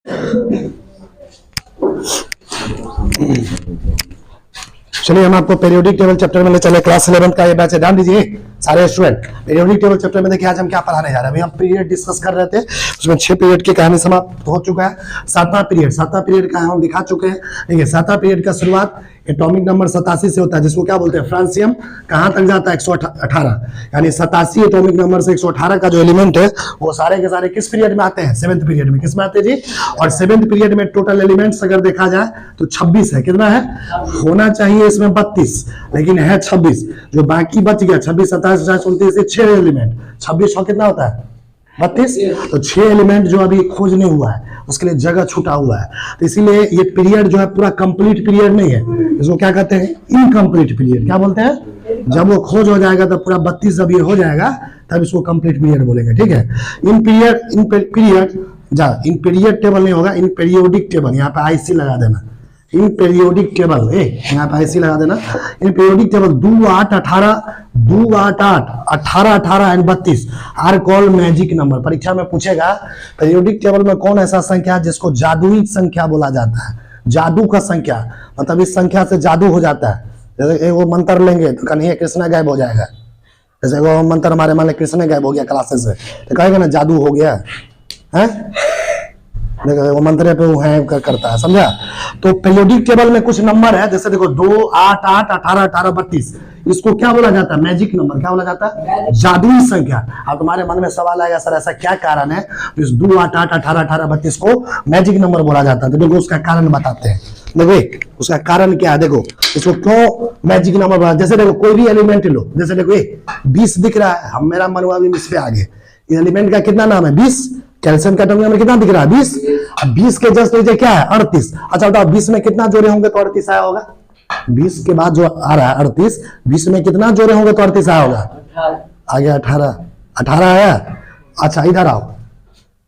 चलिए हम आपको पीरियोडिक टेबल चैप्टर में ले चले। क्लास 11 का ये बैच है, ध्यान दीजिए सारे स्टूडेंट। पीरियोडिक टेबल चैप्टर में देखिए आज हम क्या पढ़ाने जा रहे हैं। अभी हम पीरियड डिस्कस कर रहे थे, उसमें 6 पीरियड की कहानी समाप्त हो चुका है। सातवां पीरियड का हम दिखा चुके हैं। देखिए सातवां पीरियड का शुरुआत एटॉमिक नंबर 87 से होता है, जिसको क्या बोलते हैं फ्रांसियम। कहां तक जाता है 118, यानी 87 एटॉमिक नंबर से 118 का जो एलिमेंट है वो सारे के सारे किस पीरियड में आते हैं? 7th पीरियड में। किस में आते हैं जी? और 7th पीरियड में टोटल एलिमेंट्स अगर देखा जाए तो 26 है। कितना है? होना चाहिए इसमें 32, लेकिन है 26। जो बाकी बच गया 26, 27, 28, 29, 6 एलिमेंट। 26 और कितना होता है? 32। तो 6 एलिमेंट जो अभी खोज नहीं हुआ है, उसके लिए जगह छूटा हुआ है। तो इसीलिए ये पीरियड जो है पूरा कंप्लीट पीरियड नहीं है, इसको क्या कहते हैं? Incomplete period. क्या बोलते हैं? जब वो खोज हो जाएगा तो पूरा 32 जब ये हो जाएगा तब इसको कंप्लीट पीरियड बोलेंगे। ठीक है। इन पीरियड टेबल नहीं होगा, इन पीरियोडिक टेबल। यहाँ पे आईसी लगा देना। इन पीरियोडिक टेबल, यहाँ पे आईसी लगा देना। In periodic table 2, 8, 18, 2, 8, 8, 18, 18 and 32 are call magic number. परीक्षा में पूछेगा पीरियोडिक टेबल में कौन ऐसा संख्या जिसको जादुई संख्या बोला जाता है? जादू का संख्या, मतलब इस संख्या से जादू हो जाता है। जैसे वो मंत्र लेंगे तो कन्हैया कृष्णा गायब हो जाएगा। जैसे वो मंत्र हमारे मान कृष्ण गायब हो गया क्लासेस से, तो कहेगा ना जादू हो गया है। देखो वो मंत्र पे वो है करता है, समझा? तो पीरियोडिक टेबल में कुछ नंबर है, जैसे देखो 2, 8, 8, 18, 18, 32, इसको क्या बोला जाता है? Magic number. क्या बोला जाता है? जादुई संख्या। अब तुम्हारे मन में सवाल आएगा सर ऐसा क्या कारण है इस 2, 8, 8, 18, 18, 32 को मैजिक नंबर बोला जाता है? तो देखो उसका कारण बताते हैं। देखो उसका कारण क्या है, देखो इसको क्यों मैजिक नंबर बोला। जैसे देखो कोई भी एलिमेंट लो, जैसे देखो 20 दिख रहा है, हम मेरा मनवा भी इस पे आगे। एलिमेंट का कितना नाम है? 20। कैल्शियम का टर्मिनल में कितना दिख रहा है? 20। अब 20 के जस्ट नीचे क्या है? 38। अच्छा बताओ 20 में कितना जोड़े होंगे तो 38 आया होगा? 20 के बाद जो आ रहा है 38, 20 में कितना जोड़े होंगे तो 38 आया होगा? आ गया 18, 18 आया। अच्छा इधर आओ,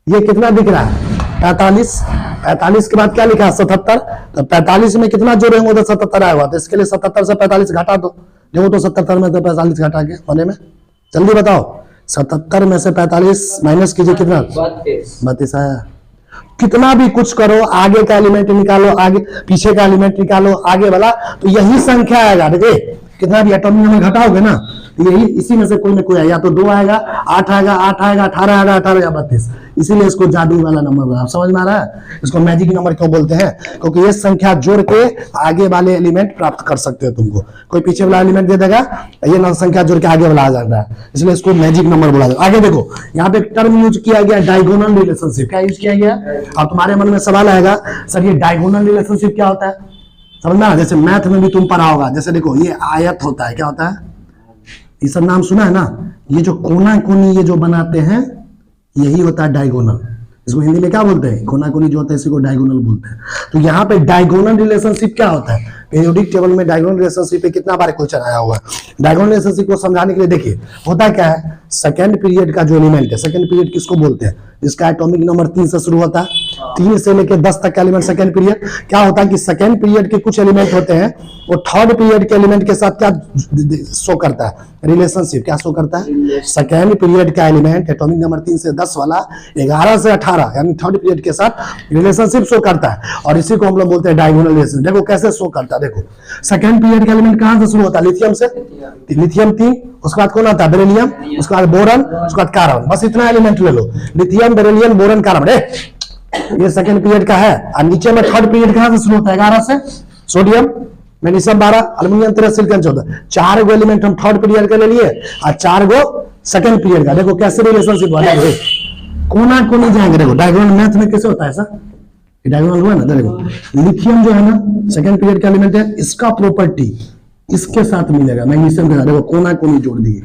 ये कितना दिख रहा है? 45। 45 के बाद क्या लिखा है? 77। तो 45 में कितना जोड़े होंगे तो 77 आएगा। तो इसके लिए 77 से 45 घटा दो। देखो तो 77 में तो 45 घटा के होने में, जल्दी बताओ। 77 में से 45 माइनस कीजिए, कितना? 32 आया। कितना भी कुछ करो, आगे का एलिमेंट निकालो, आगे पीछे का एलिमेंट निकालो, आगे वाला, तो यही संख्या आएगा। देखिए कितना भी एटॉमिक नंबर घटाओगे ना, यही इसी में से कोई ना कोई आएगा। या तो 2 आएगा, 8 आएगा, 8 आएगा, 18 आएगा, 18 या 32। इसीलिए इसको जादू वाला नंबर बोला। आप समझ में आ रहा है? इसको मैजिक नंबर क्यों बोलते हैं? क्योंकि ये संख्या जोड़ के आगे वाले एलिमेंट प्राप्त कर सकते हो। तुमको कोई पीछे वाला एलिमेंट दे देगा, ये संख्या जोड़ के आगे वाला आ जाता है, इसलिए इसको मैजिक नंबर बोला जाता है। आगे देखो यहाँ पे एक टर्म यूज किया गया, डायगोनल रिलेशनशिप। क्या यूज किया गया? अब तुम्हारे मन में सवाल आएगा सर ये डायगोनल रिलेशनशिप क्या होता है? समझना, जैसे मैथ में भी तुम पढ़ा होगा। जैसे देखो ये आयत होता है, क्या होता है? ये सब नाम सुना है ना? ये जो कोना कोनी ये जो बनाते हैं यही होता है डायगोनल। इसको हिंदी में क्या बोलते हैं? कोना कोनी जो होता है इसी को डायगोनल बोलते हैं। तो यहाँ पे डायगोनल रिलेशनशिप क्या होता है? पीरियोडिक टेबल में डायगोनल रिलेशनशिप पे कितना बार क्वेश्चन आया हुआ है। डायगोनल रिलेशनशिप को समझाने के लिए देखिए होता क्या है, सेकंड पीरियड का जो एलिमेंट है, सेकंड पीरियड किसको बोलते हैं? जिसका एटॉमिक नंबर 3 से शुरू होता है, 3 से लेकर 10 तक का एलिमेंट सेकंड पीरियड। क्या होता है कि सेकंड पीरियड के कुछ एलिमेंट होते हैं वो थर्ड पीरियड के एलिमेंट के साथ क्या शो करता है? रिलेशनशिप। क्या शो करता है? सेकंड पीरियड का एलिमेंट एटॉमिक नंबर 3 से 10 वाला 11 से 18 यानी थर्ड पीरियड के साथ रिलेशनशिप शो करता है, और इसी को हम लोग बोलते हैं डायगोनल रिलेशनशिप। देखो कैसे शो करता है। देखो सेकंड पीरियड का एलिमेंट कहां से शुरू होता है? लिथियम से। लिथियम 3, उसके बाद कौन आता है? बेरिलियम, उसके बाद बोरन, उसके बाद कार्बन। बस इतना एलिमेंट ले लो, लिथियम, बेरिलियम, बोरन, कार्बन। ये सेकंड पीरियड का है। और नीचे में थर्ड पीरियड कहां से शुरू होता है? 11 से सोडियम, मैग्नीशियम 12, अल्युमिनियम 13, सिलिकॉन 14। 4 गो एलिमेंट हम थर्ड पीरियड का ले लिए और 4 गो सेकंड पीरियड का। देखो कैसे रिलेशनशिप बना है, कोना कोनी जाएंगे। देखो डायगोनल मैथ में कैसे होता है ऐसा? डायगोनल हुआ ना, देखो लिथियम जो है ना सेकंड पीरियड का एलिमेंट है, इसका प्रॉपर्टी इसके साथ मिलेगा, मैग्नीशियम के साथ। देखो कोना कोनी जोड़ दिए।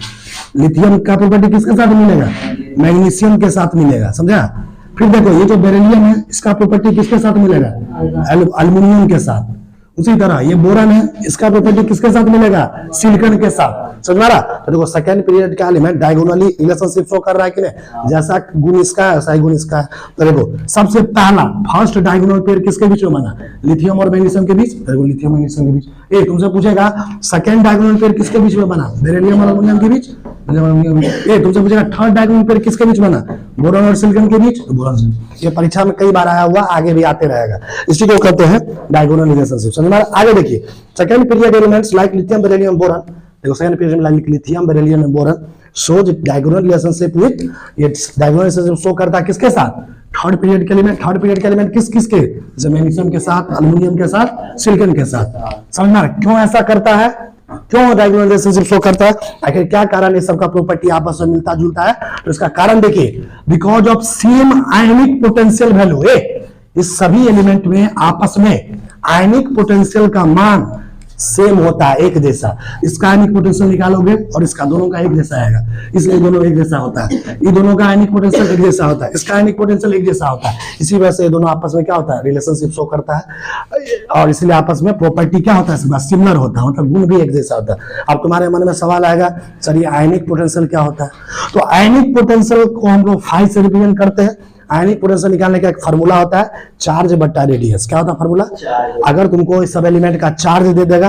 लिथियम का प्रॉपर्टी किसके साथ मिलेगा? मैग्नीशियम के साथ मिलेगा, समझा? फिर देखो ये जो बेरिलियम है इसका प्रॉपर्टी किसके साथ मिलेगा? अल्युमिनियम के साथ। उसी तरह ये बोरन है, इसका प्रॉपर्टी किसके साथ मिलेगा? सिलिकॉन के साथ। समझ में आ रहा? तो देखो सेकंड पीरियड का एलिमेंट डायगोनली रिलेशनशिप शो कर रहा है कि नहीं? जैसा गुण इसका है वैसा ही गुण इसका है। तो देखो सबसे पहला फर्स्ट डायगोनल पेयर किसके बीच में बना? लिथियम और मैग्नीशियम के बीच। देखो लिथियम मैग्नीशियम के बीच। तुमसे पूछेगा सेकंड डायगोनल पेयर किसके बीच में बना? बेरिलियम और अल्युमिनियम के बीच। ये तुमसे पूछेगा थर्ड डायगोनल पेयर किसके बीच बना, बोरॉन और सिलिकॉन के बीच, बोरॉन। ये परीक्षा में कई बार आया हुआ, आगे भी आते रहेगा, इसी को कहते हैं डायगोनल रिलेशनशिप। समझ में? आगे देखिए, second period elements like lithium beryllium boron, देखो सेकंड पीरियड में like lithium beryllium boron shows diagonal relationship with, ये डायगोनल रिलेशनशिप शो करता है किसके साथ, थर्ड पीरियड के एलिमेंट। थर्ड पीरियड के एलिमेंट किस किसके, मैग्नीशियम के साथ, एल्युमिनियम के साथ, सिलिकॉन के साथ। समझना क्यों ऐसा करता है, क्यों डायगोनल रिलेशनशिप शो करता है, आखिर क्या कारण है, सबका प्रॉपर्टी आपस में मिलता जुलता है। तो इसका कारण देखिए, because of same ionic potential value, इस सभी एलिमेंट में आपस में आयनिक पोटेंशियल का मान सेम होता है, एक जैसा। इसका आयनिक पोटेंशियल निकालोगे और इसका दोनों का एक जैसा आएगा, इसलिए दोनों एक जैसा होता है। ये दोनों का आयनिक पोटेंशियल एक जैसा होता है, इसका आयनिक पोटेंशियल एक जैसा होता है, इसी वजह से ये दोनों आपस में क्या होता है, रिलेशनशिप शो करता है। और इसलिए आपस में प्रॉपर्टी क्या होता है, सिमिलर होता है, मतलब गुण भी एक जैसा होता है। अब तुम्हारे मन में सवाल आएगा, सर ये आयनिक पोटेंशियल क्या होता है? तो आयनिक पोटेंशियल को हम लोग फाई से रिप्रेजेंट करते हैं। आयनिक पोटेंशियल निकालने का एक फार्मूला होता है, चार्ज बट्टा रेडियस। क्या होता है फार्मूला? अगर तुमको इस सब एलिमेंट का चार्ज दे देगा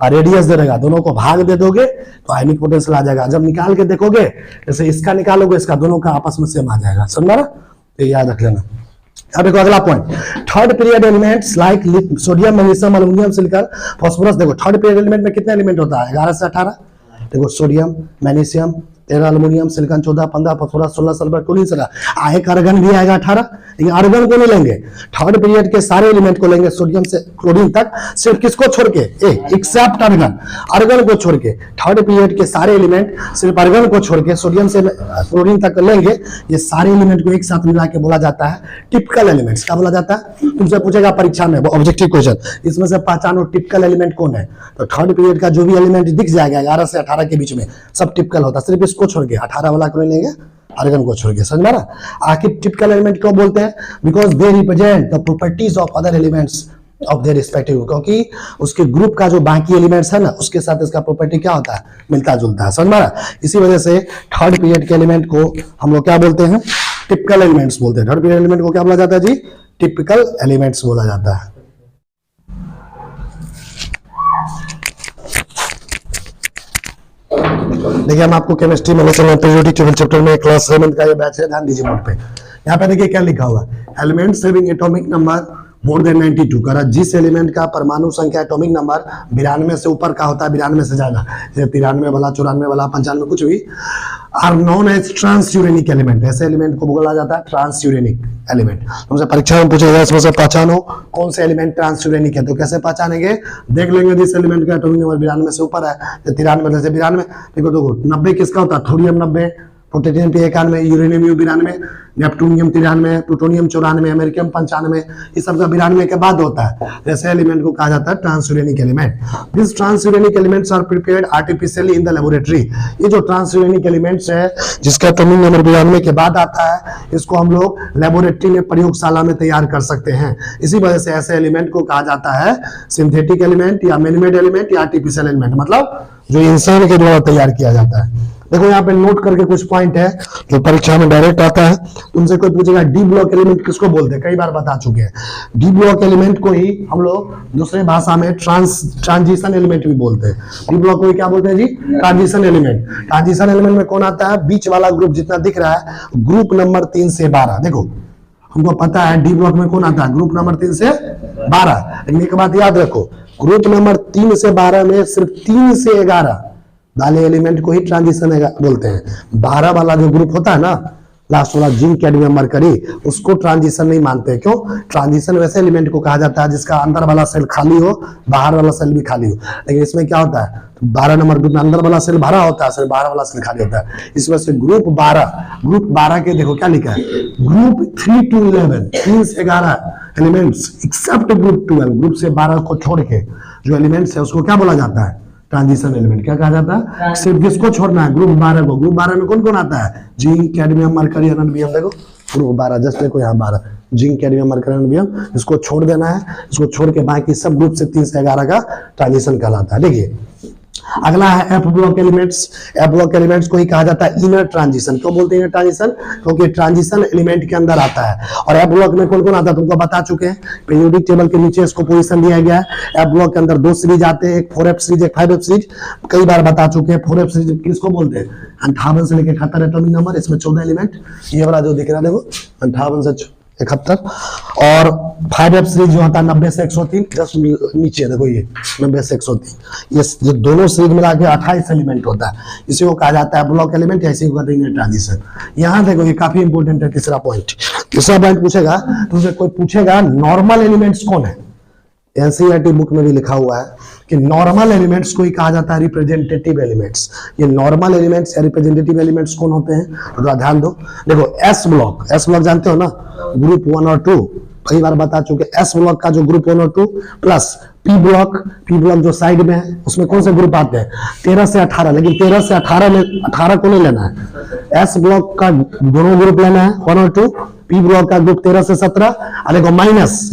और रेडियस दे देगा, दोनों को भाग दे दोगे तो आयनिक पोटेंशियल आ जाएगा। जब निकाल के देखोगे, जैसे इसका निकालोगे, इसका दोनों का आपस में सेम आ जाएगा। समझा ना? तो याद रख लेना। अब देखो अगला point, third period elements like sodium, magnesium, aluminium, silicon, phosphorus. देखो थर्ड पीरियड एलिमेंट में कितने एलिमेंट होता है, 11 से 18। देखो sodium, magnesium 13, aluminium, silicon 14, 15, phosphorus 16, sulphur 19, एक अर्गन भी आएगा 18। लेकिन अर्गन को नहीं लेंगे, थर्ड पीरियड के सारे एलिमेंट को लेंगे, सोडियम से क्लोरीन तक। सिर्फ किसको छोड़ के, एक्सेप्ट अर्गन, अर्गन को छोड़ के थर्ड पीरियड के सारे एलिमेंट सिर्फ अर्गन को छोड़ के सोडियम से क्लोरीन तक लेंगे। ये सारे एलिमेंट को एक साथ मिला के बोला जाता है टिपिकल एलिमेंट्स। क्या बोला जाता है? तुमसे पूछेगा परीक्षा में ऑब्जेक्टिव क्वेश्चन, इसमें से पहचानो टिपिकल एलिमेंट कौन है। तो थर्ड पीरियड का जो भी एलिमेंट दिख जाएगा 11 से 18 के बीच में, सब टिपिकल होता है। सिर्फ इसको छोड़ के 18 वाला को लेंगे, अर्गन को छोड़ के। समझ में आ रहा? आखिर टिपिकल एलिमेंट क्यों बोलते हैं? Because they represent the properties of other elements of their respective, क्योंकि उसके ग्रुप का जो बाकी एलिमेंट्स है ना, उसके साथ इसका प्रॉपर्टी क्या होता है, मिलता जुलता है। समझ में आ रहा? इसी वजह से थर्ड पीरियड के एलिमेंट को हम लोग क्या बोलते हैं, टिपिकल एलिमेंट्स बोलते हैं। थर्ड पीरियड एलिमेंट को क्या बोला जाता है जी, टिपिकल एलिमेंट्स बोला जाता है। देखिए हम आपको केमिस्ट्री में पीरियोडिक टेबल चैप्टर में क्लास 7 का ये बैच है, ध्यान दीजिए बोर्ड पे। यहाँ पे देखिए क्या लिखा हुआ है, elements having atomic number more than 92 करा, जिस एलिमेंट का परमाणु संख्या एटॉमिक नंबर 92 से ऊपर का होता है, 92 से ज्यादा, जैसे 93 वाला, 94 वाला, 95, कुछ भी, आर नोन एज ट्रांसयूरेनिक एलिमेंट। ऐसे एलिमेंट को बोला जाता है ट्रांसयूरेनिक एलिमेंट। तुमसे परीक्षा में पूछा जाए इसमें से पहचानो कौन से एलिमेंट ट्रांसयूरेनिक है। तो कैसे पहचानेंगे, देख लेंगे जिस एलिमेंट का एटॉमिक नंबर 92 से ऊपर है, 93 से 92। देखो 90 किसका होता है, थोरियम 90, प्रोटेनियम 91, यूरेनियम 92, नेपटूनियम 93, प्लूटोनियम 94, अमेरिकम 95, ये सब का 92 के बाद होता है। जैसे एलिमेंट को कहा जाता है transuranic element. This transuranic elements are prepared artificially in the laboratory. ये जो ट्रांसयूरेनिक एलिमेंट्स है, जिसका एटॉमिक नंबर 92 के बाद आता है, इसको हम लोग लेबोरेटरी में, प्रयोगशाला में तैयार कर सकते हैं। इसी वजह से ऐसे एलिमेंट को कहा जाता है सिंथेटिक एलिमेंट या मैनमेड एलिमेंट या आर्टिफिशियल एलिमेंट, मतलब जो इंसान के द्वारा तैयार किया जाता है। देखो यहाँ पे नोट करके कुछ पॉइंट है जो परीक्षा में डायरेक्ट आता है। तुमसे कोई पूछेगा डी ब्लॉक एलिमेंट किसको बोलते हैं, कई बार बता चुके हैं। डी ब्लॉक एलिमेंट को ही हम लोग दूसरे भाषा में ट्रांजिशन एलिमेंट भी बोलते हैं। डी ब्लॉक को ही क्या बोलते हैं जी, ट्रांजिशन एलिमेंट। ट्रांजिशन एलिमेंट में कौन आता है, बीच वाला ग्रुप जितना दिख रहा है, ग्रुप नंबर 3 से 12। देखो हमको पता है डी ब्लॉक में कौन आता है, ग्रुप नंबर 3 से 12। लेकिन एक बात याद रखो, ग्रुप नंबर 3 से 12 में सिर्फ 3 से 11 वाले एलिमेंट को ही ट्रांजिशन बोलते हैं। 12 वाला जो ग्रुप होता है ना, लास्ट वाला जिंक, कैडमियम, मरकरी, उसको ट्रांजिशन नहीं मानते। क्यों? ट्रांजिशन वैसे एलिमेंट को कहा जाता है जिसका अंदर वाला सेल खाली हो, बाहर वाला सेल भी खाली हो। लेकिन इसमें क्या होता है, 12 नंबर ग्रुप में अंदर वाला सेल भरा होता है, सिर्फ बाहर वाला सेल खाली होता है। इस वजह से ग्रुप 12 के देखो क्या लिखा है, ग्रुप 3 to 11, 3 से 11 एलिमेंट्स एक्सेप्ट ग्रुप 12, ग्रुप से 12 को छोड़ के जो एलिमेंट्स है उसको क्या बोला जाता है, ट्रांजिशन एलिमेंट। क्या कहा जाता है, सिर्फ किसको छोड़ना है, ग्रुप 12 को। ग्रुप 12 में कौन कौन आता है, जिंक, कैडमियम, मरकरी, एनोनियम। देखो ग्रुप 12, जस्ट देखो यहाँ 12, जिंक, कैडमियम, मरकरी, एनोनियम, इसको छोड़ देना है। इसको छोड़ के बाकी सब ग्रुप से 3 से 11 का ट्रांजिशन कहलाता है। देखिए अगला है F block elements. F block elements को ही कहा जाता है इनर ट्रांजिशन। क्यों बोलते हैं इनर ट्रांजिशन? क्योंकि ट्रांजिशन एलिमेंट के अंदर आता है। और एफ ब्लॉक में कौन कौन आता है तुमको बता चुके हैं, पीरियोडिक टेबल के नीचे इसको पोजीशन दिया गया है। एफ ब्लॉक के अंदर 2 सीरीज आते हैं, एक 4f सीरीज, एक 5f सीरीज, कई बार बता चुके हैं। 4f सीरीज किसको बोलते हैं? 58 से लेकर 71 एटॉमिक नंबर, इसमें 14 एलिमेंट, ये वाला जो दिख रहा है देखो 58 से 71। और 5f सीरीज जो होता है 90 से 103, जस्ट नीचे देखो ये 90 से 103, ये दोनों सीरीज मिला के 28 एलिमेंट होता है। इसी को कहा जाता है ब्लॉक एलिमेंट, या इसी को कहते हैं ट्रांजिशन। यहाँ देखो ये काफी इंपॉर्टेंट है। तीसरा पॉइंट पूछेगा तुमसे, कोई पूछेगा नॉर्मल एलिमेंट्स कौन है? एनसीईआरटी बुक में भी लिखा हुआ है कि नॉर्मल एलिमेंट्स को ही कहा जाता है रिप्रेजेंटेटिव एलिमेंट्स। ये नॉर्मल एलिमेंट्स या रिप्रेजेंटेटिव एलिमेंट्स कौन होते हैं? थोड़ा ध्यान दो। देखो एस ब्लॉक, एस ब्लॉक जानते हो ना, ग्रुप 1 और 2 कई बार बता चुके। एस ब्लॉक का जो ग्रुप 1 और 2 प्लस पी ब्लॉक जो साइड में है उसमें कौन से ग्रुप आते हैं? 13 से 18, लेकिन 13 से 18 को नहीं लेना है। एस ब्लॉक का दोनों ग्रुप लेना है 1 और 2, पी ब्लॉक का ग्रुप 13 से 17, और देखो माइनस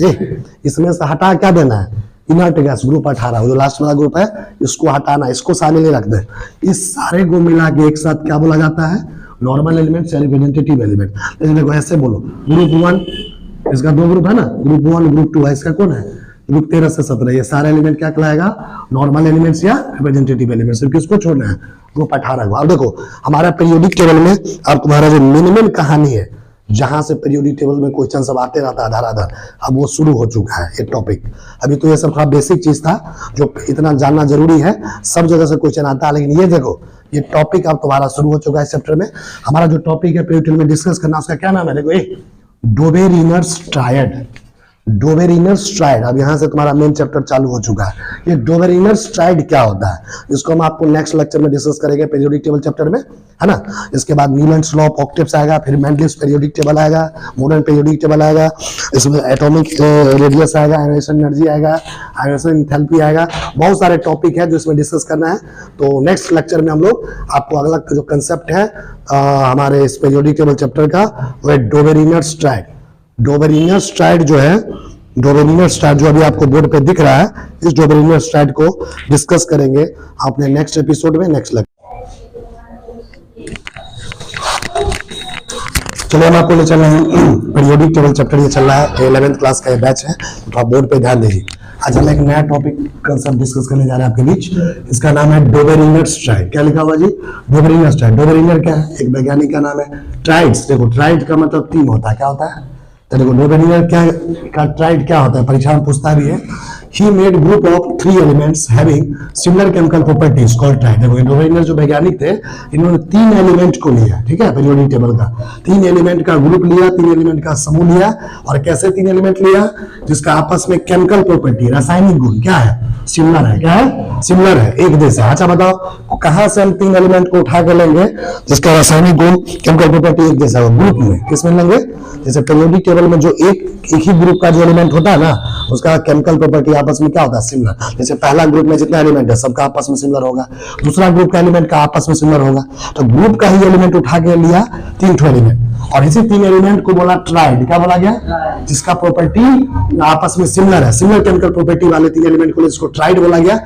इसमें से हटा क्या देना है? इनर्ट गैस ग्रुप 18, जो लास्ट वाला ग्रुप है इसको हटाना, इसको शामिल नहीं रखते। इस सारे को मिला के एक साथ क्या बोला जाता है? नॉर्मल एलिमेंट या रिप्रेजेंटेटिव एलिमेंट। लेकिन देखो ऐसे बोलो, ग्रुप 1 इसका 2 ग्रुप है ना, ग्रुप 1 ग्रुप 2 है, इसका कौन है? ग्रुप 13 से 17। ये सारे एलिमेंट क्या कहलाएगा? नॉर्मल एलिमेंट्स या रिप्रेजेंटेटिव एलिमेंट्स। सिर्फ किसको छोड़ना है? ग्रुप 18 को। अब देखो हमारा पीरियोडिक टेबल में अब तुम्हारा जो मिनिमम कहानी है, जहां से पीरियोडिक टेबल में क्वेश्चन सब आते रहता है धराधर, अब वो शुरू हो चुका है एक टॉपिक। अभी तो ये सब थोड़ा बेसिक चीज था जो इतना जानना जरूरी है, सब जगह से क्वेश्चन आता है। लेकिन ये देखो ये टॉपिक अब तुम्हारा शुरू हो चुका है चैप्टर में। हमारा जो टॉपिक है पीरियोडिक टेबल में डिस्कस करना, उसका क्या नाम है? देखो डोबेरिनर्स ट्रायड। डोबेरिनर्स ट्रायड, अब यहाँ से तुम्हारा मेन चैप्टर चालू हो चुका है। ये डोबेरिनर्स ट्रायड क्या होता है इसको हम आपको नेक्स्ट लेक्चर में डिस्कस करेंगे पीरियोडिक टेबल चैप्टर में, है ना। इसके बाद न्यूलैंड्स लॉ ऑफ ऑक्टेव्स आएगा, फिर मेंडलिस पीरियोडिक टेबल आएगा, मॉडर्न पीरियोडिक टेबल आएगा, इसमें एटॉमिक रेडियस आएगा, आयोनेशन एनर्जी आएगा, आयोनेशन एंथैल्पी आएगा। बहुत सारे टॉपिक है जो इसमें डिस्कस करना है। तो नेक्स्ट लेक्चर में हम लोग आपको अगला जो कंसेप्ट है हमारे इस पीरियोडिक टेबल चैप्टर का, वो है डोबेरिनर्स ट्रायड। डोबेरिनर्स ट्रायड जो है, डोबेरिनर्स ट्रायड जो अभी आपको बोर्ड पे दिख रहा है, इस डोबेरिनर्स ट्रायड को डिस्कस करेंगे अपने नेक्स्ट एपिसोड में, नेक्स्ट लेक्चर। चलिए हम आपको ले चल रहे हैं पीरियोडिक टेबल चैप्टर, ये चल रहा है 11th क्लास का ये बैच है, तो आप बोर्ड पे ध्यान दीजिए। आज हम एक नया टॉपिक कंसेप्ट डिस्कस करने जा रहे हैं आपके बीच। इसका नाम है डोबेरिनर्स ट्रायड। क्या लिखा हुआ जी? डोबेरिनर्स ट्रायड। डोबेरिनर क्या है? एक वैज्ञानिक का नाम है। ट्राइड्स, देखो ट्राइड का मतलब 3 होता है। क्या होता है? तो देखो डोबेरिनर क्या का ट्राइड क्या होता है, परीक्षा में पूछता भी है। He made group of 3 elements having similar chemical properties called triad। देखो डोबेरिनर जो वैज्ञानिक थे, इन्होंने 3 एलिमेंट को लिया, ठीक है, पीरियोडिक टेबल का 3 एलिमेंट का ग्रुप लिया, 3 एलिमेंट का समूह लिया। और कैसे 3 एलिमेंट लिया? जिसका आपस में केमिकल प्रॉपर्टी, रासायनिक गुण क्या है? सिमिलर है। क्या है? सिमिलर है, एक जैसा। अच्छा बताओ कहां से हम 3 एलिमेंट को उठा के लेंगे जिसका रासायनिक गुण, केमिकल प्रॉपर्टी एक जैसा हो? ग्रुप में। किसमें लेंगे? जैसे पीरियोडिक टेबल में जो एक ही ग्रुप का जो एलिमेंट होता है ना, उसका केमिकल प्रॉपर्टी आपस में क्या होता है? सिमिलर। जैसे पहला ग्रुप में जितना एलिमेंट है सबका आपस में सिमिलर होगा, दूसरा ग्रुप का एलिमेंट का आपस में सिमिलर होगा। तो ग्रुप का ही एलिमेंट उठा के लिया 3 एलिमेंट, और इसी 3 एलिमेंट को बोला ट्राइड। क्या बोला गया? जिसका प्रॉपर्टी आपस में सिमिलर है, सिमिलर केमिकल प्रॉपर्टी वाले 3 एलिमेंट को इसको ट्राइड बोला गया।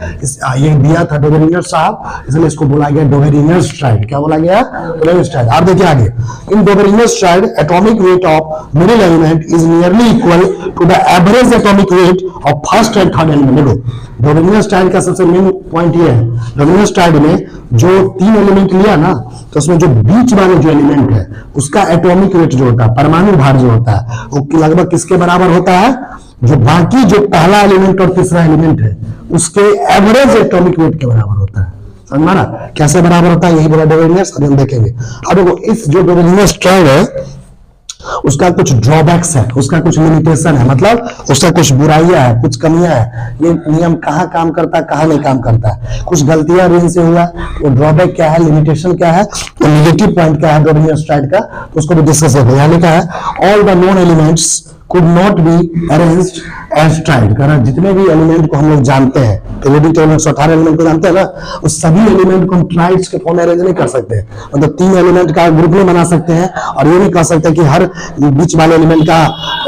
ये दिया था डोबेरिनर साहब, इसलिए इसको बोला गया डोबेरिनर्स ट्रायड। क्या बोला गया? Dobereiner's triad. आप देखिए आगे, in Dobereiner's triad atomic weight of middle element is nearly equal to the average atomic weight of first and third element. देखो डोबेरिनर्स ट्रायड का सबसे मेन पॉइंट ये है, डोबेरिनर्स ट्रायड में जो 3 एलिमेंट लिया ना, तो उसमें जो बीच वाले जो एलिमेंट है उसका एटॉमिक वेट जो होता है, परमाणु भार जो होता है, वो लगभग किसके बराबर होता है? जो बाकी जो पहला एलिमेंट और तीसरा एलिमेंट है उसके एवरेज एटॉमिक वेट के बराबर होता है। समझ में आ रहा? कैसे बराबर होता है? यही बोला डोबेरिनर्स, अभी हम देखेंगे। अब देखो इस जो डोबेरिनर्स ट्रायड है उसका कुछ ड्रॉबैक्स है, उसका कुछ लिमिटेशन है, मतलब उसका कुछ बुराइयां है, कुछ कमियां है। ये नियम कहाँ काम करता है, कहाँ नहीं काम करता है, कुछ गलतियां भी इनसे हुआ। वो ड्रॉबैक क्या है, लिमिटेशन क्या है, नेगेटिव पॉइंट क्या है डोबेरिनर्स ट्रायड का, तो उसको भी डिस्कस करेंगे। यहाँ लिखा है all the known elements could not be arranged as tried। कारण जितने भी एलिमेंट को हम लोग जानते हैं, पीरियोडिक टेबल में 118 एलिमेंट को जानते हैं ना, उस सभी एलिमेंट को हम ट्राइड्स के फॉर्म में अरेंज नहीं कर सकते। मतलब 3 एलिमेंट का ग्रुप में बना सकते हैं, और ये नहीं कह सकते कि हर बीच वाले एलिमेंट का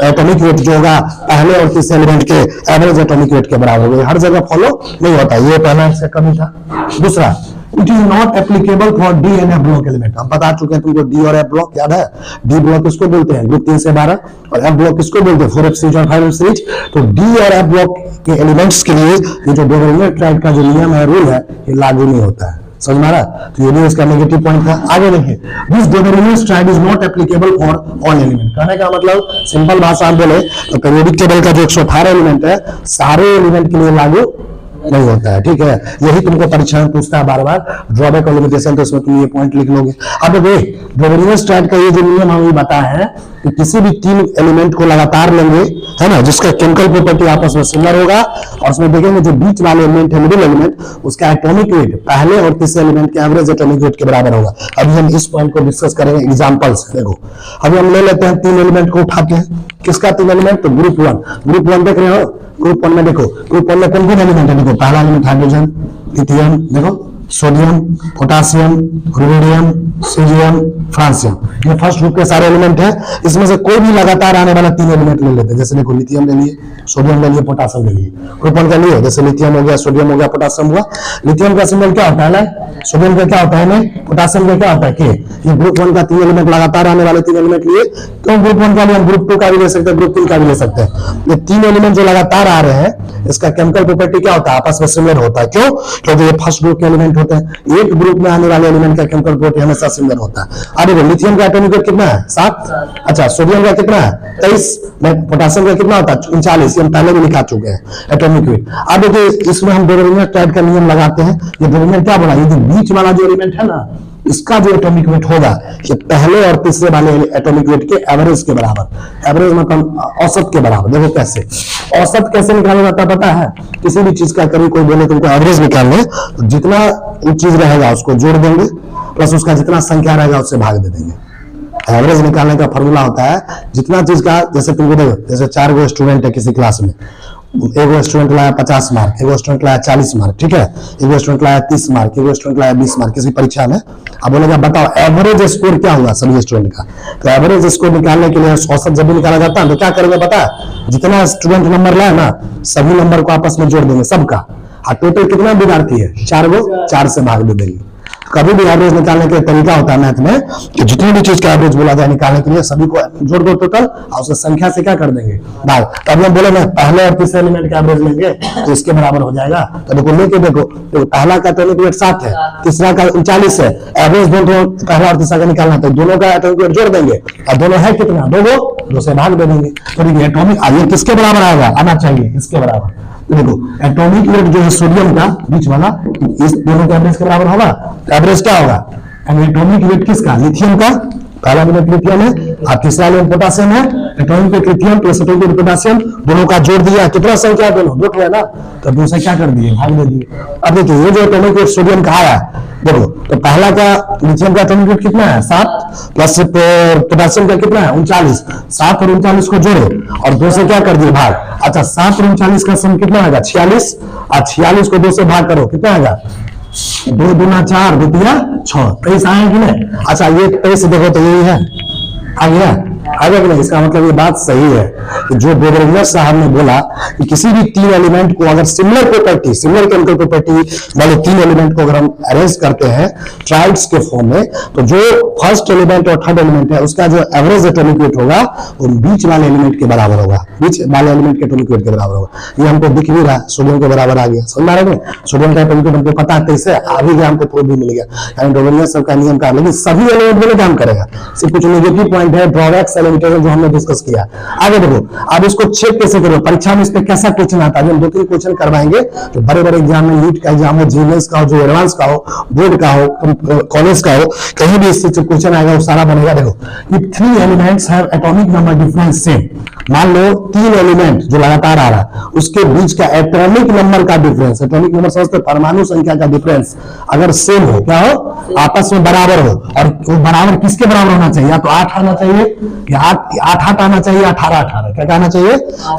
एटॉमिक वेट जो होगा पहले और तीसरे एलिमेंट के एवरेज एटॉमिक वेट के बराबर होगा। हर जगह फॉलो नहीं होता, ये पहला इसका कमी था। दूसरा, it is not applicable for D and F block element. हम बता चुके हैं तुमको डी और एफ ब्लॉक याद है। डी ब्लॉक किसको बोलते हैं, ग्रुप 3 से 12, और एफ ब्लॉक किसको बोलते हैं, 4f सीरीज और 5f सीरीज। तो डी और एफ ब्लॉक के एलिमेंट्स के लिए ये जो डोबेरियर ट्राइड का जो नियम है, रूल है, ये लागू नहीं होता है। समझ में आ रहा है? तो ये भी इसका नेगेटिव पॉइंट था। आगे देखिए, this Dobereiner triad is not applicable for all element. कहने का मतलब सिंपल भाषा में बोले तो पीरियोडिक टेबल का जो 118 एलिमेंट है, सारे एलिमेंट के लिए लागू नहीं होता है। ठीक है, यही तुमको परीक्षा में पूछता है बार बार, ड्रॉबैक और लिमिटेशन, तो इसमें तुम ये पॉइंट लिख लोगे। अब देख, डोबेरियर ट्राइड का ये जो नियम हमें बताया है कि किसी भी 3 एलिमेंट को लगातार लेंगे, है ना, जिसका केमिकल प्रॉपर्टी आपस में सिमिलर होगा, और उसमें देखेंगे जो बीच वाले एलिमेंट है, मिडिल एलिमेंट, उसका एटॉमिक वेट पहले और तीसरे एलिमेंट के एवरेज एटॉमिक वेट के बराबर होगा। अभी हम इस पॉइंट को डिस्कस करेंगे एग्जांपल से। देखो, अभी हम ले लेते हैं 3 एलिमेंट को उठाते हैं। किसका 3 एलिमेंट, तो ग्रुप 1। ग्रुप 1 देख रहे हो, ग्रुप 1 में देखो, ग्रुप 1 में कौन कौन एलिमेंट है, देखो पहला एलिमेंट हाइड्रोजन, लिथियम, देखो sodium, potassium, rubidium, caesium, francium, ये फर्स्ट ग्रुप के सारे एलिमेंट हैं। इसमें से कोई भी लगातार आने वाला 3 एलिमेंट ले लेते हैं। जैसे देखो, लिथियम ले लिए, सोडियम ले लिए, पोटासियम ले लिए। ग्रुप 1 का लिए, जैसे लिथियम हो गया, सोडियम हो गया, पोटासियम हुआ। लिथियम का सिंबल क्या होता है, सोडियम का क्या होता है, पोटासियम का क्या होता है, के। ये ग्रुप 1 का 3 एलिमेंट लगातार आने वाले 3 एलिमेंट लिए। तो ग्रुप 1 का लिए हम ग्रुप 2 का भी ले सकते हैं, ग्रुप 3 का भी ले सकते हैं। ये 3 एलिमेंट जो लगातार आ रहे हैं, इसका केमिकल प्रॉपर्टी क्या होता है, आपस में सिमिलर होता है। क्यों? क्योंकि ये फर्स्ट ग्रुप के एलिमेंट होते हैं। एक ग्रुप में आने वाले एलिमेंट का केमिकल प्रॉपर्टी हमेशा सिमिलर होता है। अब देखो, लिथियम का एटॉमिक वेट कितना है, 7। अच्छा, सोडियम का कितना है, 23। पोटासियम का कितना होता है, 39। हम पहले भी लिखा चुके हैं एटॉमिक वेट। अब देखिए, इसमें हम डोबेरियर ट्राइड का नियम लगाते हैं। ये डोबेरियर क्या बोला, ये जो बीच वाला जो एलिमेंट है ना, इसका जो एटॉमिक वेट होगा, ये पहले और तीसरे वाले एटॉमिक वेट के एवरेज के बराबर। एवरेज मतलब औसत के बराबर। देखो कैसे, औसत कैसे निकाला जाता है पता है? किसी भी चीज का कभी कोई बोले तुमको एवरेज निकालने, तो जितना वो चीज रहेगा उसको जोड़ देंगे, प्लस उसका जितना संख्या रहेगा उससे भाग दे देंगे। एवरेज निकालने का फॉर्मूला होता है, जितना चीज का, जैसे तुमको देखो, जैसे 4 गो स्टूडेंट है किसी क्लास में, एगो स्टूडेंट लाया 50 मार्क, एगो स्टूडेंट लाया 40 मार्क, ठीक है, एगो स्टूडेंट लाया 30 मार्क, एगो स्टूडेंट लाया 20 मार्क किसी परीक्षा में। अब बोलेगा बताओ एवरेज स्कोर क्या हुआ सभी स्टूडेंट का। तो एवरेज स्कोर निकालने के लिए औसत जब भी निकाला जाता है तो क्या करेंगे पता है, जितना स्टूडेंट नंबर लाया ना, सभी नंबर को आपस में जोड़ देंगे सबका, और टोटल कितना विद्यार्थी है, 4 गो, 4 से भाग दे देंगे। कभी भी एवरेज निकालने के तरीका होता है मैथ में कि जितनी भी चीज का एवरेज बोला जाए निकालने के लिए सभी को जोड़ दो टोटल, और उसका संख्या से क्या कर देंगे भाग। तो अभी हम बोले ना पहले और तीसरे एलिमेंट का एवरेज लेंगे तो इसके बराबर हो जाएगा। तो देखो लेके देखो, तो पहला का एटॉमिक वेट 7 है, तीसरा का 39 है, एवरेज दोनों पहला और तीसरा का निकालना, तो दोनों का एटॉमिक वेट जोड़ देंगे, और दोनों है कितना, 2 से भाग दे देंगे। तो देखिए एटॉमिक ये किसके बराबर आएगा, आना चाहिए इसके बराबर। देखो एटॉमिक वेट जो है सोडियम का बीच वाला, इस दोनों के एवरेज के बराबर होगा। तो एवरेज क्या होगा, एटॉमिक वेट किसका, लिथियम का, पहला एलिमेंट लिथियम है और तीसरा एलिमेंट पोटासियम है। Atomic weight lithium plus atomic weight potassium दोनों का जोड़ दिया, कितना संख्या दोनों 2 है ना, तो 2 से क्या कर दिए भाग दे दिए। अब देखिए ये जो एटॉमिक वेट सोडियम का आया, देखो तो पहला का लिथियम का एटॉमिक वेट कितना है 7, प्लस पोटासियम का कितना है 39, 7 और 39 को जोड़ो और 2 से क्या कर दिए भाग। अच्छा 7 और 39 का सम कितना आएगा 46, और 46 को 2 से भाग करो कितना आएगा, 2 दूना 4, 2 तिया 6, 23 आया कि नहीं। अच्छा ये 23 देखो तो यही है, आ गया आगे कि नहीं। इसका मतलब ये बात सही है कि जो डोबेरियर साहब ने बोला कि किसी भी 3 एलिमेंट को अगर similar property, similar chemical property वाले 3 एलिमेंट को अगर हम अरेंज करते हैं ट्राइड्स के फॉर्म में, तो जो फर्स्ट एलिमेंट और थर्ड एलिमेंट है उसका जो एवरेज एटॉमिक वेट होगा वो बीच वाले एलिमेंट के बराबर होगा, बीच वाले एलिमेंट के एटॉमिक वेट के बराबर होगा। ये हमको दिख भी रहा है, सोडियम के बराबर आ गया, समझ रहे हैं। सोडियम का एटॉमिक वेट हमको पता है कैसे आ भी गया, हमको प्रूफ भी मिल गया, यानी डोबेरियर सब का नियम का। लेकिन सभी एलिमेंट में काम करेगा, सिर्फ कुछ नेगेटिव पॉइंट है, ड्रॉबैक्स एलिमेंट जो हमने डिस्कस किया। आगे देखो अब इसको चेक कैसे करो, परीक्षा में इस पे कैसा क्वेश्चन आता है। हम 2-3 क्वेश्चन करवाएंगे जो बड़े-बड़े एग्जाम में, नीट का एग्जाम हो, जीएस का हो, जो एडवांस का हो, बोर्ड का हो, कॉलेज का हो, कहीं भी इससे क्वेश्चन आएगा वो सारा बनेगा। देखो if 3 elements have atomic number difference same, मान लो 3 एलिमेंट जो लगातार आ रहा है उसके बीच का एटॉमिक नंबर का डिफरेंस, एटॉमिक नंबर समझते परमाणु संख्या का डिफरेंस अगर सेम हो, क्या हो, आपस में बराबर हो, और वो बराबर किसके बराबर होना चाहिए, या तो 8 आना चाहिए या 8 आना चाहिए, 18 क्या कहना चाहिए,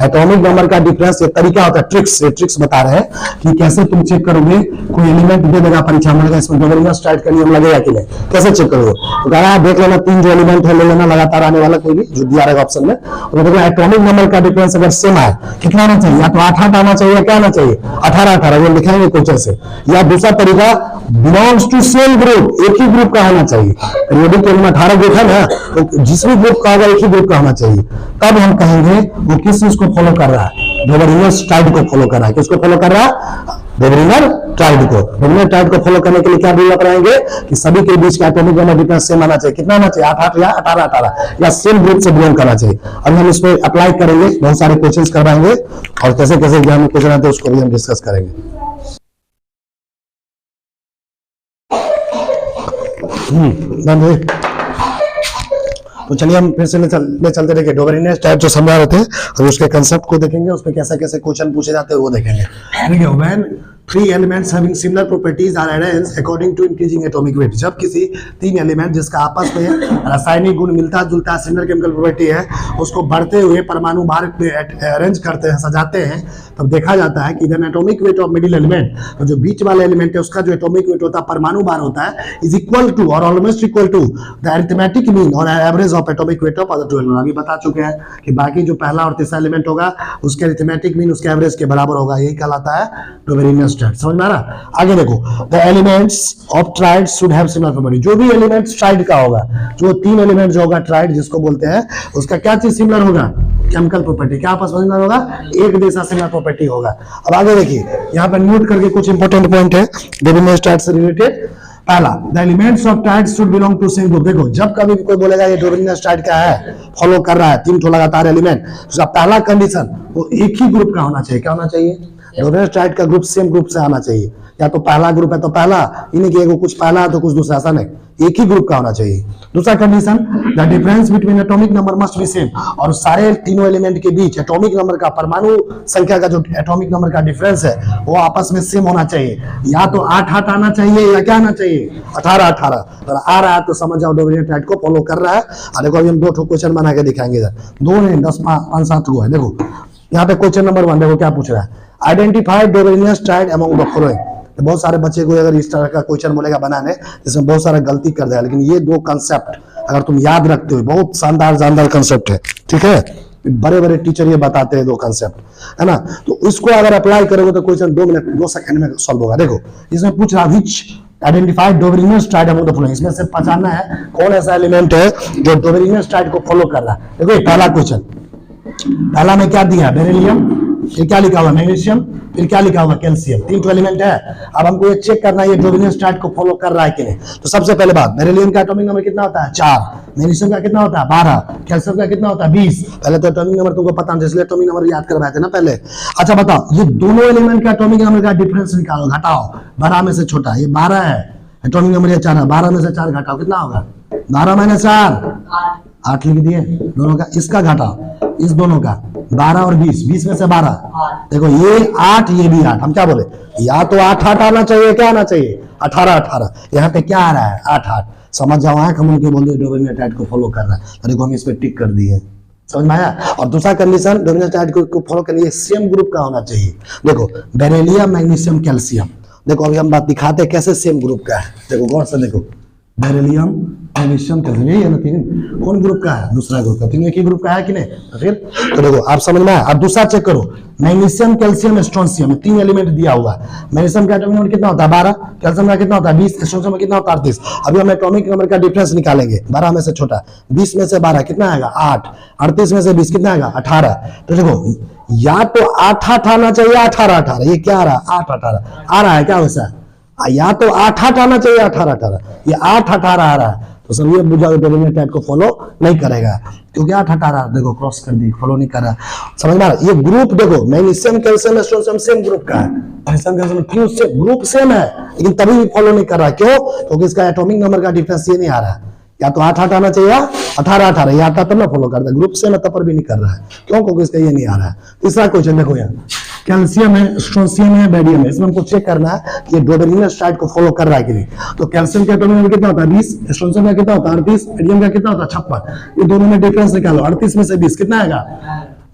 एटॉमिक नंबर का डिफरेंस। ये तरीका होता है, ट्रिक्स बता रहे हैं कि कैसे तुम चेक करोगे। कोई एलिमेंट दे देगा परीक्षा में, इसमें डोबेरिनस टाइट का नियम लगेगा कि नहीं, कैसे चेक करोगे, तो कह रहा है देख लेना 3 जो एलिमेंट है ले लेना लगातार आने वाला कोई भी जो दिया रहेगा ऑप्शन में, तो देखो एटॉमिक नंबर का डिफरेंस अगर सेम आए कितना आना चाहिए, या तो 8 आना चाहिए, क्या आना चाहिए, 18 वो लिखाएंगे क्वेश्चन से। या दूसरा तरीका, बिलोंग्स टू सेम ग्रुप, एक ही ग्रुप का होना चाहिए। पीरियोडिक टेबल में 18 ग्रुप है ना, तो जिस भी ग्रुप का होगा एक ही ग्रुप का होना चाहिए। तब हम कहेंगे वो किस चीज को फॉलो कर रहा है, डोबेरिनस टाइट को फॉलो कर रहा है। किसको फॉलो कर रहा है, डोबेरिनस टाइट को। डोबेरिनस टाइट को फॉलो करने के लिए क्या रूल अपनाएंगे कि सभी के बीच का एटॉमिक नंबर डिफरेंस सेम आना चाहिए। कितना आना चाहिए, 8 या 18 या सेम ग्रुप से बिलोंग करना चाहिए। अब हम इस पर अप्लाई करेंगे, बहुत सारे क्वेश्चंस करवाएंगे और कैसे कैसे एग्जाम में क्वेश्चन आते हैं उसको भी हम डिस्कस करेंगे। तो चलिए हम फिर से चलते देखिए डोबेरिनस टाइप जो समझा रहे थे, और उसके कंसेप्ट को देखेंगे, उसमें कैसे कैसे क्वेश्चन पूछे जाते हैं वो देखेंगे। देखिए, when 3 elements having similar properties are arranged according to increasing atomic weight, जब किसी 3 एलिमेंट जिसका आपस में रासायनिक गुण मिलता जुलता सिमिलर केमिकल प्रॉपर्टी है उसको बढ़ते हुए परमाणु भार में अरेंज करते हैं, सजाते हैं, तब देखा जाता है कि then atomic weight of middle element, तो जो बीच वाला एलिमेंट है उसका जो एटॉमिक वेट होता है, परमाणु भार होता है, इज इक्वल टू और almost equal to the arithmetic mean और average of atomic weight of other 2 element. अभी बता चुके हैं कि बाकी जो पहला और तीसरा एलिमेंट होगा उसके अरिथमेटिक मीन उसके एवरेज के बराबर होगा, यही कहलाता है डोबेरिनस टाइट। समझ में आ रहा? आगे देखो, the elements of tried should have similar property, जो भी एलिमेंट्स ट्राइड का होगा, जो 3 एलिमेंट जो होगा ट्राइड जिसको बोलते हैं, उसका क्या चीज सिमिलर होगा, केमिकल प्रॉपर्टी, क्या आपस में सिमिलर होगा, एक जैसा सिमिलर प्रॉपर्टी होगा। अब आगे देखिए, यहाँ पर नोट करके कुछ इंपॉर्टेंट पॉइंट है डोबेरिनस टाइट से रिलेटेड। पहला, द एलिमेंट्स ऑफ टाइट should belong to same group. देखो, जब कभी भी कोई बोलेगा ये डोबेरिनस टाइट का है, फॉलो कर रहा है 3 लगातार एलिमेंट, उसका पहला कंडीशन वो एक ही ग्रुप का होना चाहिए। क्या होना चाहिए, डोबेरिनस टाइट का ग्रुप सेम ग्रुप से आना चाहिए। या तो पहला ग्रुप है तो पहला, इन्हीं के कुछ पहला है तो कुछ दूसरा, ऐसा नहीं, एक ही ग्रुप का होना चाहिए। दूसरा condition, the difference between atomic number must be same, और सारे तीनों एलिमेंट के बीच एटॉमिक नंबर का, परमाणु संख्या का जो एटॉमिक नंबर का डिफरेंस है वो आपस में सेम होना चाहिए। या तो 8 आना चाहिए या क्या आना चाहिए, 18 अगर आ रहा है तो समझ जाओ डोबेरिनस टाइट को फॉलो कर रहा है। और देखो अभी हम 2 क्वेश्चन बना के दिखाएंगे, 2 नहीं 10 5 7 को है। देखो यहाँ पे क्वेश्चन नंबर 1 देखो क्या पूछ रहा है, आइडेंटिफाई डोबेरिनस टाइट अमंग द फॉलोइंग। बहुत सारे बच्चे को अगर इस तरह का क्वेश्चन बोलेगा बनाने, जिसमें बहुत सारा गलती कर देगा, लेकिन ये 2 कंसेप्ट अगर तुम याद रखते हो, बहुत शानदार कंसेप्ट है, ठीक है, बड़े बड़े टीचर ये बताते हैं 2 कंसेप्ट, है ना। तो इसको अगर अप्लाई करोगे तो क्वेश्चन 2 मिनट 2 सेकंड में सॉल्व होगा। देखो इसमें पूछ रहा विच आइडेंटिफाई डोबेरिनस टाइट अमंग द फॉलोइंग, इसमें से पहचानना है कौन ऐसा एलिमेंट है जो डोबेरिनस टाइट को फॉलो कर रहा है। देखो ये पहला क्वेश्चन, पहला में क्या दिया, बेरिलियम, फिर क्या लिखा हुआ मैग्नीशियम, फिर क्या लिखा हुआ कैल्शियम, 3 एलिमेंट है। अब हमको ये चेक करना है ये डोबेरिनस टाइट को फॉलो कर रहा है कि नहीं। तो सबसे पहले बात, बेरिलियम का एटॉमिक नंबर कितना होता है, 4, मैग्नीशियम का कितना होता है, 12, कैल्शियम का कितना होता है, 20। पहले तो एटॉमिक नंबर तुमको पता नहीं, इसलिए एटॉमिक नंबर याद करवाए थे ना पहले। अच्छा बताओ, ये दोनों एलिमेंट का एटॉमिक नंबर का डिफरेंस निकालो, घटाओ, बड़ा में से छोटा, ये 12 है, एटॉमिक नंबर ये 4 है, 12 में से 4 घटाओ, कितना होगा, 12 - 4 8 लिख दिए दोनों का। इसका घटाओ, इस दोनों का 12 और 20, 20 में से 12, देखो ये 8 ये भी 8, हम क्या बोले, या तो 8 आना चाहिए, क्या आना चाहिए, 18 यहाँ पे क्या आ रहा है, 8 समझ जाओ, आंख हम उनके बोल डोबेरिनस टाइट को फॉलो कर रहा है, तो देखो हम इस पे टिक कर दिए, समझ में आया। और दूसरा कंडीशन, डोबेरिनस टाइट को फॉलो करने के लिए सेम ग्रुप का होना चाहिए। देखो बेरिलियम, मैग्नीशियम, कैल्शियम, देखो अभी हम बात दिखाते हैं कैसे सेम ग्रुप का है। देखो गौर से देखो, बेरिलियम, मैग्नीशियम, कैल्शियम, यही है ना, 3 कौन ग्रुप का है, दूसरा ग्रुप का, 3 एक ही ग्रुप का है कि नहीं, तो फिर तो देखो आप समझ में आया। और दूसरा चेक करो, मैग्नीशियम, कैल्शियम, स्ट्रोंशियम, 3 एलिमेंट दिया हुआ है। मैग्नीशियम का एटॉमिक नंबर कितना होता है, 12, कैल्शियम का कितना होता है, 20, स्ट्रोंशियम का कितना होता है, 38। अभी हम एटॉमिक नंबर का डिफरेंस निकालेंगे, 12 में से छोटा, 20 में से 12 कितना आएगा, 8, 38 में से 20 कितना आएगा, 18। तो देखो या तो 8 आना चाहिए, 18, ये क्या आ रहा है, 8 आ रहा है क्या, वैसा या तो 8 आना चाहिए, 18, ये 8 आ रहा है, तो सब ये बुझा डोबेरिनस टाइट को फॉलो नहीं करेगा, क्योंकि 8 देखो क्रॉस कर दी, फॉलो नहीं कर रहा। समझ में आ रहा, ये ग्रुप देखो magnesium, calcium, strontium same group का है, मैग्नीशियम, कैल्शियम क्यों से ग्रुप सेम है, लेकिन तभी भी फॉलो नहीं कर रहा, क्यों, क्योंकि इसका एटॉमिक नंबर का डिफरेंस ये नहीं आ रहा है, या तो 8-8 आना चाहिए या 18-18, ये आता तब ना फॉलो करता है। ग्रुप से ना तब पर भी नहीं कर रहा है, क्यों? क्योंकि इसका ये नहीं आ रहा है। तीसरा क्वेश्चन देखो यहाँ, कैल्शियम है, स्ट्रोंशियम है, बेरियम है, इसमें हमको चेक करना है कि डोबेरिनस चार्ट को फॉलो कर रहा है कि नहीं। तो कैल्शियम का एटॉमिक नंबर कितना होता है 20, स्ट्रोंशियम का कितना होता है 38, बेरियम का कितना होता है 56। ये दोनों में डिफरेंस निकालो, 38 में से 20 कितना आएगा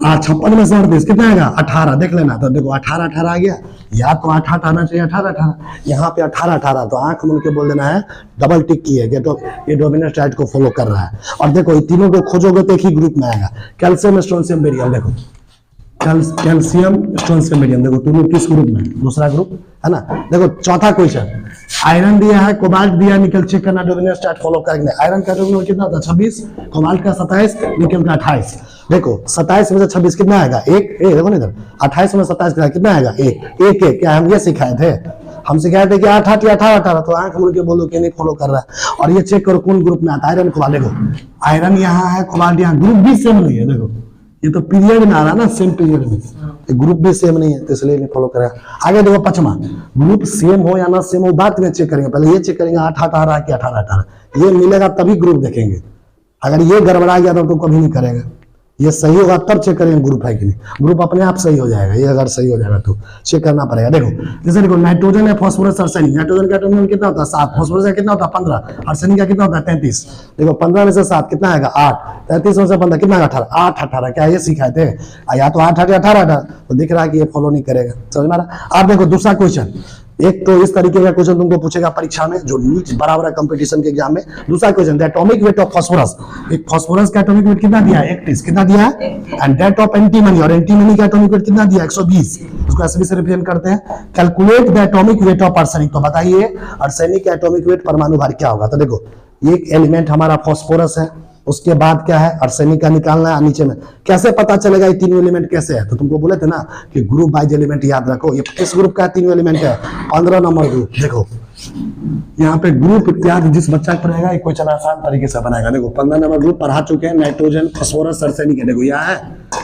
56 में से 38 कितना आएगा 18, देख लेना। तो देखो 18-18 आ गया, या तो 8-8 आना चाहिए 18-18, यहाँ पे 18-18, तो आंख मूंद के बोल देना है, डबल टिक की है ये डोमिनेंस चार्ट को फॉलो कर रहा है। और देखो ये तीनों को खोजोगे तो एक ही ग्रुप में आएगा, कैल्शियम स्ट्रोंशियम बेरियम। देखो कैल्शियम स्ट्रोंशियम बेरियम, देखो तीनों किस ग्रुप में, दूसरा ग्रुप है ना। देखो चौथा क्वेश्चन, आयरन दिया है, कोबाल्ट दिया, निकल चेक करना, डोमिनेंस चार्ट फॉलो करेंगे। आयरन का एटॉमिक नंबर कितना होता है 26, कोबाल्ट का 27, निकल का 28। देखो 27 में से 26 कितना आएगा 1, देखो ना इधर 28 में 27 कितना आएगा 1 1। क्या हम ये सिखाए थे? हम सिखाए थे कि 8-8 या 18-18, तो आंख मूंद के बोलो कि नहीं फॉलो कर रहा है। और ये चेक करो कौन ग्रुप में आता है, आयरन कोबाल्ट। देखो आयरन यहाँ है, कोबाल्ट यहाँ, ग्रुप भी सेम नहीं है। देखो ये तो पीरियड में आ रहा है ना, सेम पीरियड में, ग्रुप भी सेम नहीं है, तो इसलिए नहीं फॉलो करेगा। आगे देखो पांचवा, ग्रुप सेम हो या ना सेम हो बात में चेक करेंगे। पहले ये चेक करेंगे 8-18 कि 18-18, ये मिलेगा तभी ग्रुप देखेंगे। अगर ये गड़बड़ा गया तो कभी नहीं करेगा, ये सही होगा तब चेक करेंगे ग्रुप है कि नहीं। ग्रुप अपने आप सही हो जाएगा, ये अगर सही हो जाएगा तो चेक करना पड़ेगा। देखो जैसे देखो नाइट्रोजन है, फास्फोरस, आर्सेनिक। नाइट्रोजन का एटॉमिक नंबर कितना होता है 7, फास्फोरस का कितना होता है 15, आर्सेनिक का कितना होता है 33। देखो 15 में से 7 कितना आएगा 8, 33 में से 15 कितना आएगा 18, 8-18। क्या ये सिखाए थे? या तो 8-8 या 18-18, तो दिख रहा है कि ये फॉलो नहीं करेगा, समझ में आ रहा। आप देखो दूसरा क्वेश्चन, एक तो इस तरीके का क्वेश्चन तुमको पूछेगा परीक्षा में जो नीट बराबर है कंपटीशन के एग्जाम में। दूसरा question, the atomic weight of phosphorus, एक फास्फोरस का एटॉमिक वेट कितना दिया है 31, कितना दिया है, एंड दैट ऑफ एंटीमनी, और एंटीमनी का एटॉमिक वेट कितना दिया है 120, उसको ऐसे भी से रिप्रेजेंट करते हैं। Calculate the atomic weight of arsenic, तो बताइए आर्सेनिक का एटॉमिक वेट परमाणु भार क्या होगा। तो देखो एक एलिमेंट हमारा फास्फोरस है, उसके बाद क्या है आर्सेनिक का निकालना है। नीचे में कैसे पता चलेगा ये तीनों एलिमेंट कैसे है? तो तुमको बोले थे ना कि ग्रुप वाइज एलिमेंट याद रखो। ये किस ग्रुप का तीनों एलिमेंट है 15 नंबर ग्रुप। देखो यहाँ पे ग्रुप इत्यादि जिस बच्चा पढ़ेगा ये क्वेश्चन आसान तरीके से बनाएगा। देखो 15 नंबर ग्रुप पढ़ा चुके हैं, नाइट्रोजन, फास्फोरस, आर्सेनिक है। देखो यहाँ है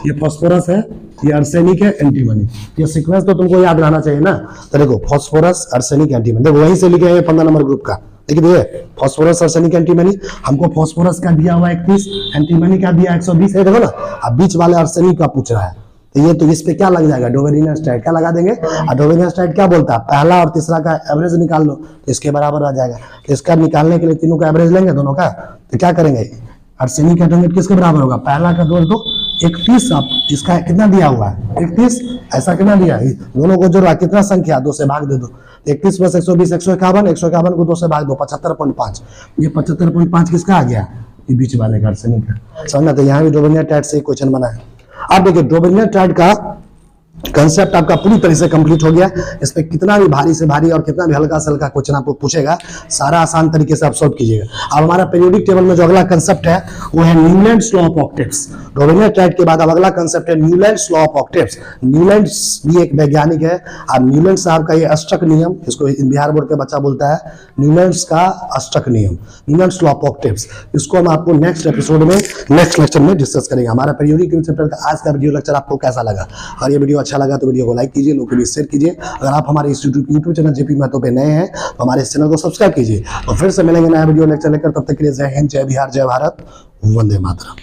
ये फास्फोरस है, ये आर्सेनिक है, एंटीमनी। ये सीक्वेंस तो तुमको याद रहना चाहिए ना। तो देखो फास्फोरस, आर्सेनिक, एंटीमनी, देखो वहीं से लिखे हैं 15 नंबर ग्रुप का। देखिए फास्फोरस, आर्सेनिक, एंटीमनी, हमको फास्फोरस का दिया हुआ 31, एंटीमनी का दिया 120 है। देखो ना अब बीच वाले आर्सेनिक का पूछ रहा है, तो ये तो इस पे क्या लग जाएगा डोबेरिनस चार्ट, क्या लगा देंगे। और डोबेरिनस चार्ट क्या बोलता है पहला और तीसरा का एवरेज निकाल लो, तो इसके बराबर आ जाएगा। तो इसका निकालने के लिए तीनों का एवरेज लेंगे दोनों का, तो क्या करेंगे आर्सेनिक का एटॉमिक किसके बराबर होगा, पहला का जोड़ दो 31, आप इसका कितना दिया हुआ है 31, ऐसा कितना दिया है दोनों को जोड़ा कितना संख्या 2 से भाग दे दो। 31 प्लस 120 151, 151 को 2 से भाग दो 75.5। ये 75.5 किसका आ गया, ये बीच वाले का आर्सेनिक का। समझना, तो यहाँ भी डोबेरिनस चार्ट से क्वेश्चन बना है। आप देखिए डोबेरिनस चार्ट का कंसेप्ट आपका पूरी तरह से कंप्लीट हो गया। इस पे कितना भी भारी से भारी और कितना भी हल्का से हल्का क्वेश्चन आपको पूछेगा, सारा आसान तरीके से आप सॉल्व कीजिएगा। अब हमारा पीरियोडिक टेबल में जो अगला कंसेप्ट है वो है Newlands law of octaves. Dobereiner's chart के बाद अब अगला कंसेप्ट है Newlands law of octaves. Newlands भी एक वैज्ञानिक है, और न्यूलैंड्स साहब का ये अष्टक नियम, इसको बिहार बोर्ड के बच्चा बोलता है न्यूलैंड्स का अष्टक नियम, न्यूलैंड्स लॉ ऑफ ऑक्टेव्स। इसको हम आपको नेक्स्ट एपिसोड में, नेक्स्ट लेक्चर में डिस्कस करेंगे। हमारा पीरियोडिक चैप्टर का आज का वीडियो लेक्चर आपको कैसा लगा? और ये वीडियो अच्छा लगा तो वीडियो को लाइक कीजिए, लोगों के लिए शेयर कीजिए। अगर आप हमारे इस यूट्यूब चैनल जेपी महतो पे नए हैं तो हमारे इस चैनल को सब्सक्राइब कीजिए। तो फिर से मिलेंगे नया वीडियो लेक्चर लेकर, तब तक के लिए जय हिंद, जय बिहार, जय भारत, वंदे मातरम।